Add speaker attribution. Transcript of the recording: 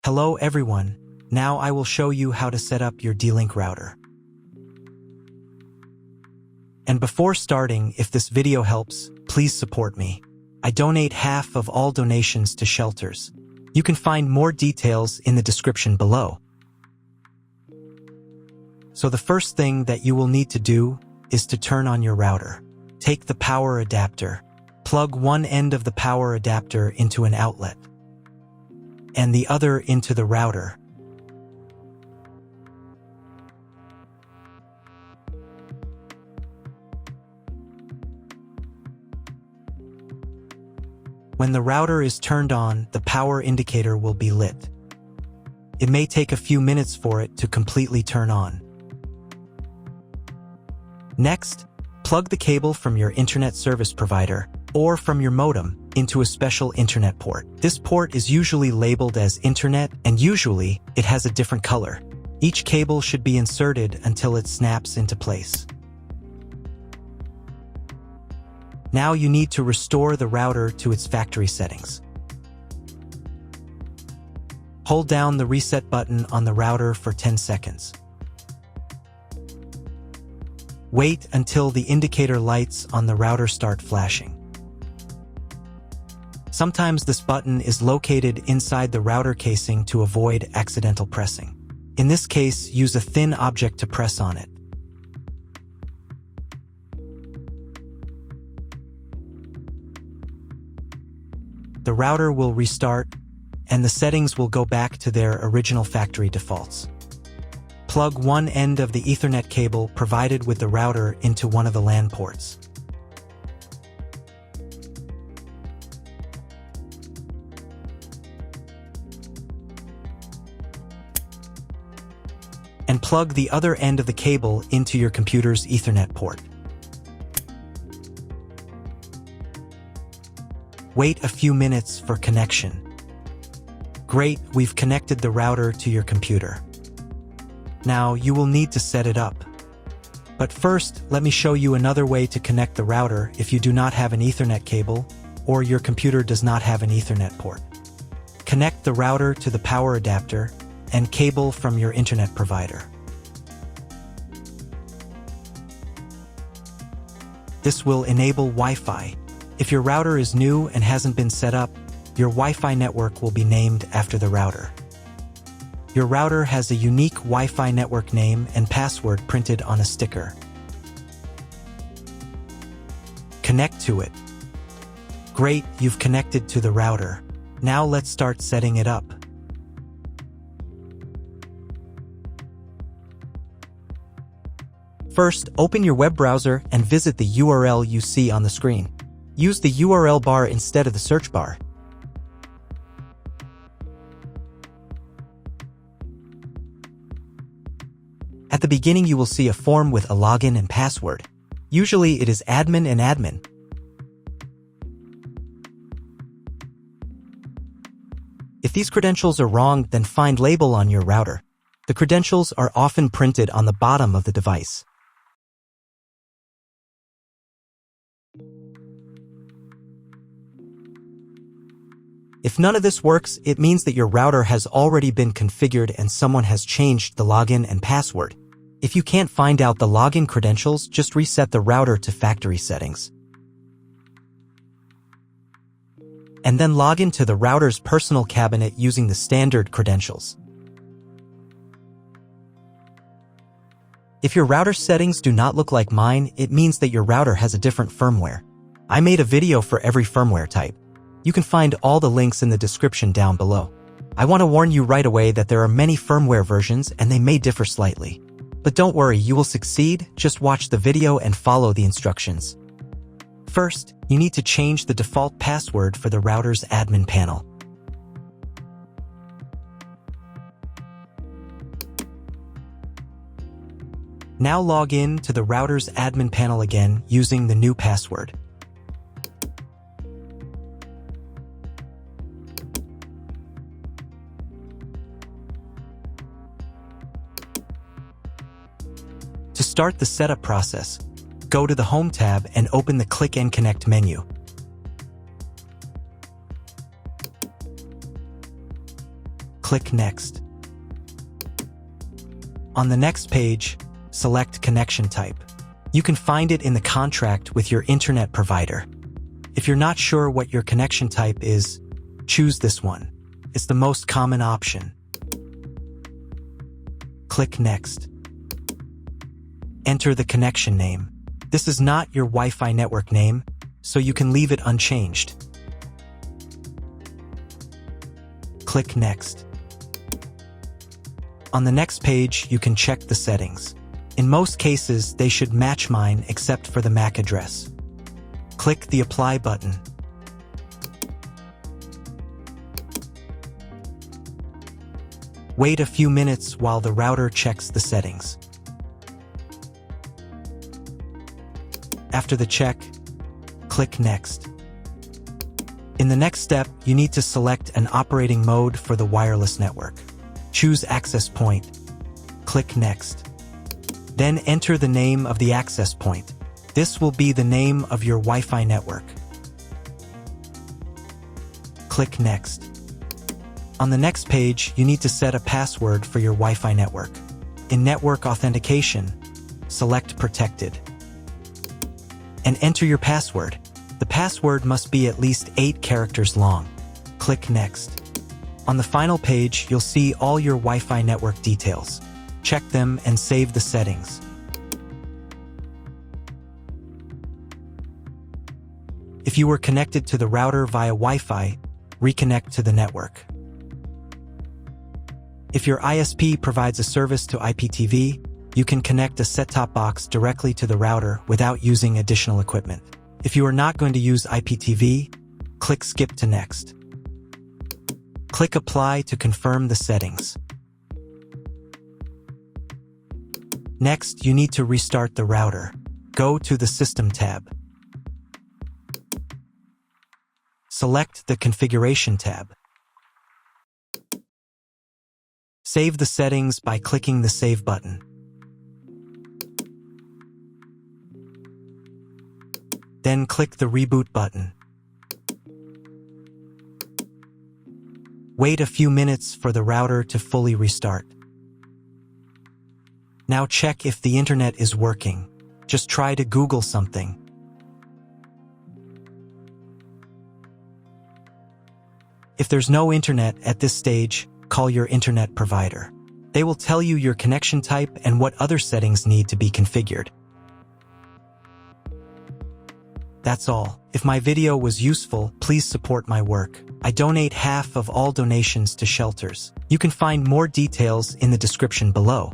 Speaker 1: Hello everyone, now I will show you how to set up your D-Link router. And before starting, if this video helps, please support me. I donate half of all donations to shelters. You can find more details in the description below. So the first thing that you will need to do is to turn on your router. Take the power adapter. Plug one end of the power adapter into an outlet and the other into the router. When the router is turned on, the power indicator will be lit. It may take a few minutes for it to completely turn on. Next, plug the cable from your internet service provider or from your modem into a special internet port. This port is usually labeled as internet, and usually it has a different color. Each cable should be inserted until it snaps into place. Now you need to restore the router to its factory settings. Hold down the reset button on the router for 10 seconds. Wait until the indicator lights on the router start flashing. Sometimes this button is located inside the router casing to avoid accidental pressing. In this case, use a thin object to press on it. The router will restart, and the settings will go back to their original factory defaults. Plug one end of the Ethernet cable provided with the router into one of the LAN ports. And plug the other end of the cable into your computer's Ethernet port. Wait a few minutes for connection. Great, we've connected the router to your computer. Now you will need to set it up. But first, let me show you another way to connect the router if you do not have an Ethernet cable or your computer does not have an Ethernet port. Connect the router to the power adapter and cable from your internet provider. This will enable Wi-Fi. If your router is new and hasn't been set up, your Wi-Fi network will be named after the router. Your router has a unique Wi-Fi network name and password printed on a sticker. Connect to it. Great, you've connected to the router. Now let's start setting it up. First, open your web browser and visit the URL you see on the screen. Use the URL bar instead of the search bar. At the beginning, you will see a form with a login and password. Usually it is admin and admin. If these credentials are wrong, then find label on your router. The credentials are often printed on the bottom of the device. If none of this works, it means that your router has already been configured and someone has changed the login and password. If you can't find out the login credentials, just reset the router to factory settings. And then log into the router's personal cabinet using the standard credentials. If your router settings do not look like mine, it means that your router has a different firmware. I made a video for every firmware type. You can find all the links in the description down below. I want to warn you right away that there are many firmware versions and they may differ slightly. But don't worry, you will succeed. Just watch the video and follow the instructions. First, you need to change the default password for the router's admin panel. Now log in to the router's admin panel again using the new password. To start the setup process, go to the Home tab and open the Click and Connect menu. Click Next. On the next page, select connection type. You can find it in the contract with your internet provider. If you're not sure what your connection type is, choose this one. It's the most common option. Click Next. Enter the connection name. This is not your Wi-Fi network name, so you can leave it unchanged. Click Next. On the next page, you can check the settings. In most cases, they should match mine except for the MAC address. Click the Apply button. Wait a few minutes while the router checks the settings. After the check, click Next. In the next step, you need to select an operating mode for the wireless network. Choose access point. Click Next. Then enter the name of the access point. This will be the name of your Wi-Fi network. Click Next. On the next page, you need to set a password for your Wi-Fi network. In Network Authentication, select Protected. And enter your password. The password must be at least 8 characters long. Click Next. On the final page, you'll see all your Wi-Fi network details. Check them and save the settings. If you were connected to the router via Wi-Fi, reconnect to the network. If your ISP provides a service to IPTV, you can connect a set-top box directly to the router without using additional equipment. If you are not going to use IPTV, click Skip to Next. Click Apply to confirm the settings. Next, you need to restart the router. Go to the System tab. Select the Configuration tab. Save the settings by clicking the Save button. Then click the Reboot button. Wait a few minutes for the router to fully restart. Now check if the internet is working. Just try to Google something. If there's no internet at this stage, call your internet provider. They will tell you your connection type and what other settings need to be configured. That's all. If my video was useful, please support my work. I donate half of all donations to shelters. You can find more details in the description below.